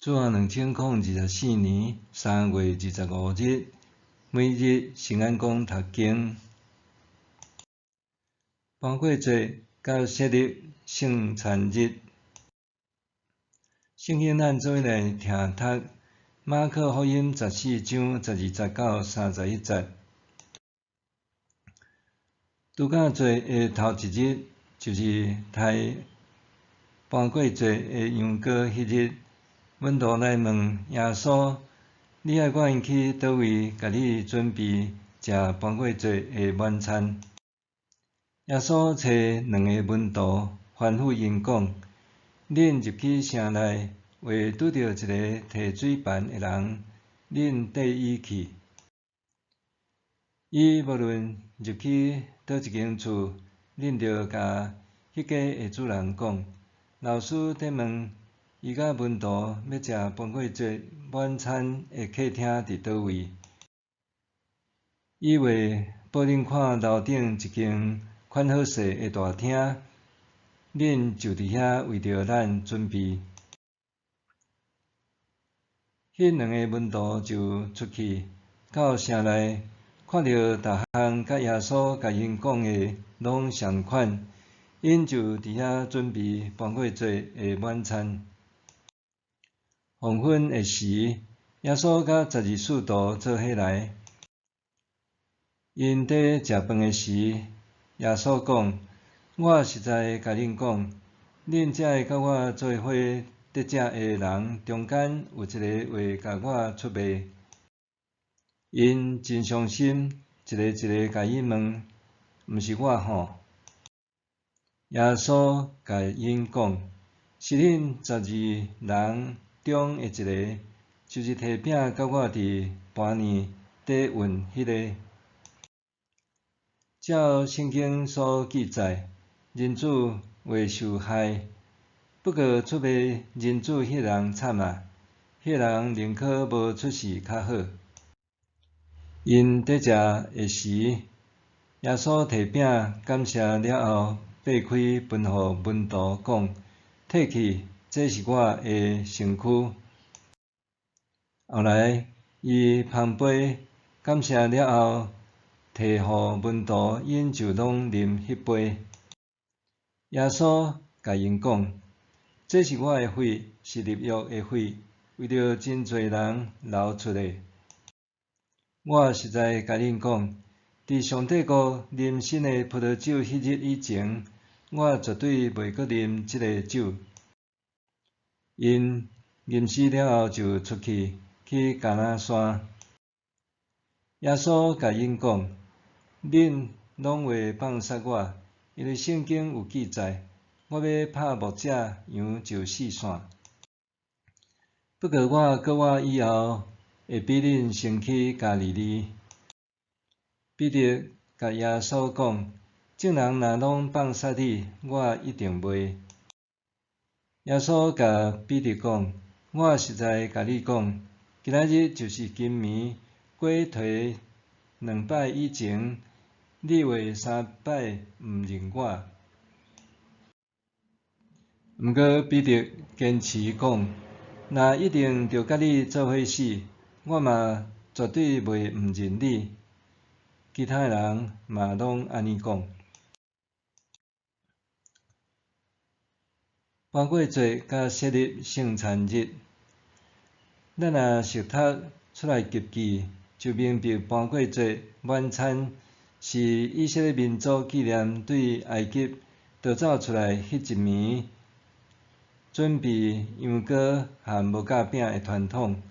主后2024年3月25日，每日圣安宫读经。磅过节到设立圣餐日，圣经咱做伙来听读马可福音14章12节到31节。拄到节的头一日，就是太磅过节的羊羔迄日。门徒来问耶稣：“你爱我去倒位，甲你准备食磅过节的晚餐？”耶稣找2个门徒，吩咐因讲：“恁入去城内，为拄到一个提水盘的人，恁缀伊去。伊无论入去倒一间厝，恁着甲迄家的主人讲：老师在问。”伊甲门徒要食磅过节晚餐的客厅伫倒位？伊话：报恁看楼顶一间款好势的大厅，恁就伫遐为着咱准备。迄2个门徒就出去到城内，看到逐项甲耶稣甲因讲的拢相款，因就伫遐准备磅过节的晚餐。黄昏的时，耶稣甲12使徒做伙来。因伫食饭的时，耶稣讲：“我实在甲恁讲，恁遮个甲我做伙得食的人中间有一个会甲我出卖。”因真伤心，一个一个甲伊问：“毋是我吼？”耶稣甲因讲：“是恁12人中的一个，就是摕饼甲我伫湓呢底运迄个。照圣经所记载，人子未受害，不过出卖人子迄人惨啊！迄人宁可无出世较好。”因伫食的时，耶稣摕饼感谢了后，擘开分互门徒讲：“摕去，这是我的身躯。”后来，伊捧杯感谢了后，摕互门徒，因就拢啉迄杯。耶稣甲因讲：“这是我的血，是立约的血，为着真侪人流出的。我实在甲恁讲，伫上帝国啉新的葡萄酒迄日以前，我绝对袂阁啉即个酒。”因吟诗了后就出去橄榄山。耶稣甲因讲：“恁拢会放杀我，因为圣经有记载，我要拍牧者，羊就四散。不过我以后会比恁先去加利利。”彼得甲耶稣讲：“众人若拢放杀你，我一定袂。”耶稣甲彼得讲：“我实在甲你讲，今仔日就是今暝过提2摆以前，你会3摆毋认我。”毋过彼得坚持讲：“若一定着甲你做伙死，我嘛绝对袂毋认你。”其他人嘛拢安尼讲。磅过节甲设立圣餐日，咱若熟读出来集记，就明白磅过节晚餐是以色列民族纪念对埃及逃走出来迄一暝，准备羊羔和无甲饼的传统。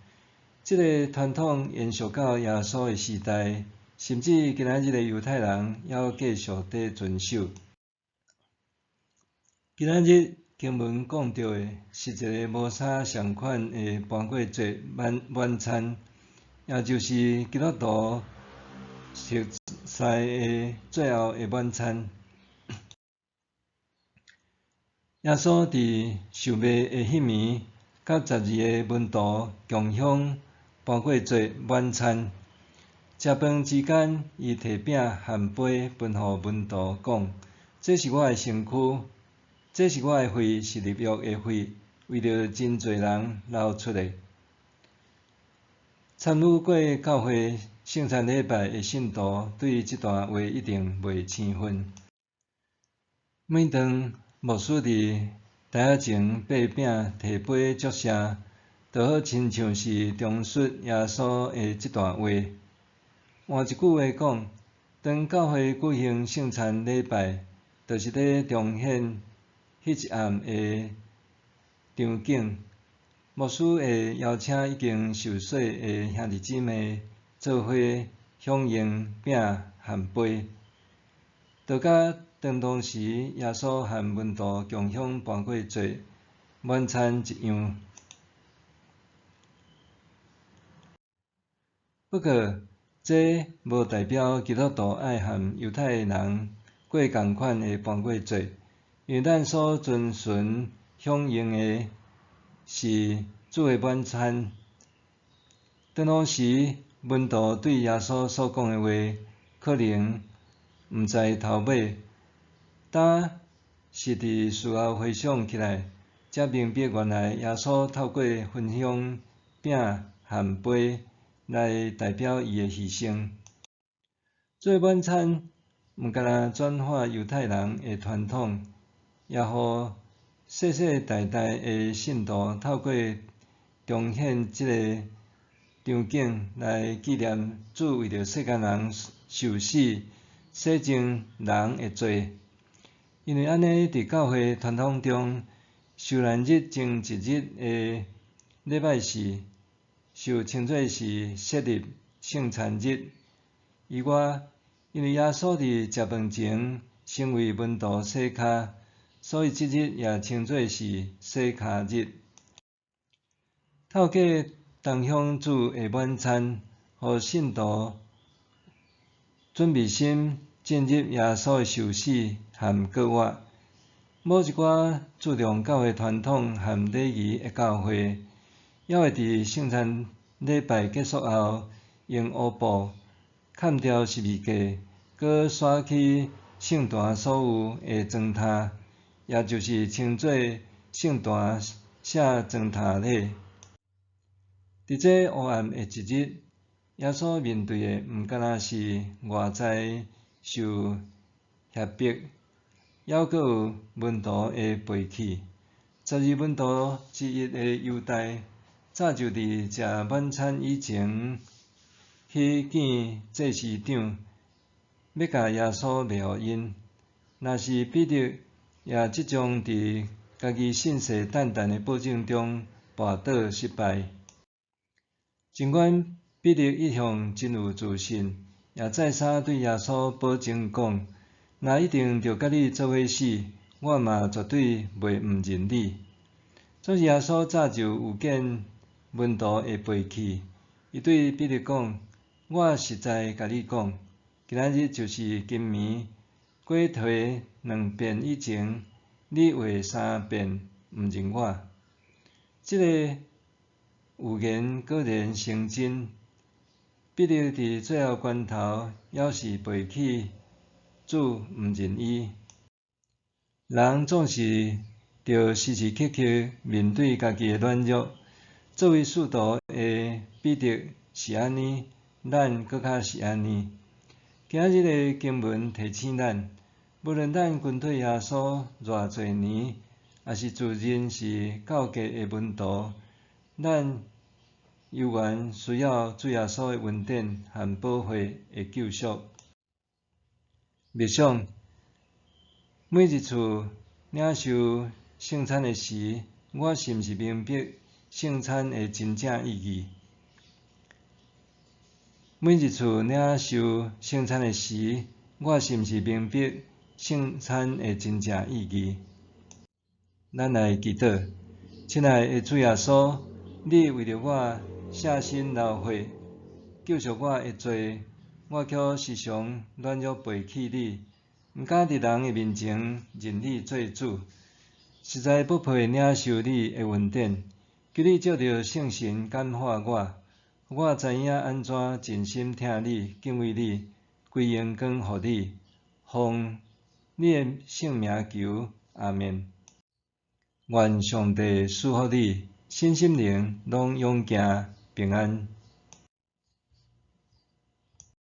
这个传统延续到耶稣的时代，甚至今仔日的犹太人还继续伫遵守。今仔日经文讲到的是一个无啥相款的磅过节晚餐，也就是基督徒熟悉的最后的晚餐。耶稣伫受卖的迄暝，甲12个门徒共享磅过节晚餐。食饭之间，伊摕饼和杯分互门徒，讲：“这是我的身躯。这是我的血，是立约的血，为着真侪人流出来。参与过教会圣餐礼拜的信徒，对即段话一定袂生分。每当牧师伫台仔前擘饼摕杯祝谢，就好亲像是重述耶稣的即段话。换一句话讲，当教会举行圣餐礼拜，就是咧重现迄一暗的场景。牧师会邀请已经受洗的兄弟姊妹做伙享用饼和杯，就甲当时耶稣和门徒共享办过节晚餐一样。不过，这无代表基督徒爱和犹太人过同款的办过节，因为咱所遵循享用的是主的晚餐。当时门徒对耶稣所讲的话，可能毋知头尾，当是伫事后回想起来，才明白原来耶稣透过分享饼和杯来代表伊的牺牲。做晚餐毋干若转化犹太人的传统，也互世世代代的信徒透过重现即个场景来纪念主为着世间人受死、洗净人的罪。因为安尼，伫教会传统中，受难日前一日的礼拜四，受称作是设立圣餐日。以外，因为耶稣伫食饭前先为门徒洗骹，所以即日也称作是洗骹日。透过同享主的晚餐，互信徒准备心进入耶稣的受死和复活。某一寡注重教会传统和礼仪的教会，也会伫圣餐礼拜结束后，用乌布砍掉十字架，搁刷去圣坛所有的砖榻，也就是称作圣坛写砖榻礼。伫这黑暗的一日，耶稣面对的毋干若是外在受胁迫，还阁有门徒的背弃。12门徒之一的犹大，早就伫食晚餐以前去见祭司长，要甲耶稣卖互因。若是彼得也即将伫家己信誓旦旦的保证中跋倒失败。尽管彼得一向真有自信，也再三对耶稣保证讲：若一定着甲你做伙死，我嘛绝对袂毋认你。总是耶稣早就有见门徒的背弃，伊对彼得讲：我实在甲你讲，今仔日就是今暝过提2遍以前，你话3遍毋认我。即个有言果然成真，彼得伫最后关头还是背弃主，毋认伊。人总是着时时刻刻面对家己的软弱。作为使徒的彼得是安尼，咱搁较是安尼。今仔日的经文提醒咱，无论咱跟随耶稣偌侪年，也是自认是教家的门徒，咱犹原需要主耶稣的恩典和保惠的救赎。默想，每一次领受圣餐的时，我是毋是明白圣餐的真正意义？每一次领受圣餐的时，我是毋是明白圣餐的真正意义？咱来祈祷，亲爱的主耶稣，你为着我舍身流血，救赎我的罪，我却时常软弱背弃你，毋敢伫人的面前认你做主，实在不配领受你的恩典。求你借着圣神感化我，互我知影安怎真心听你、敬畏你、归荣光予你，奉你的圣名求，阿们。愿上帝赐福你，身心灵拢永行平安。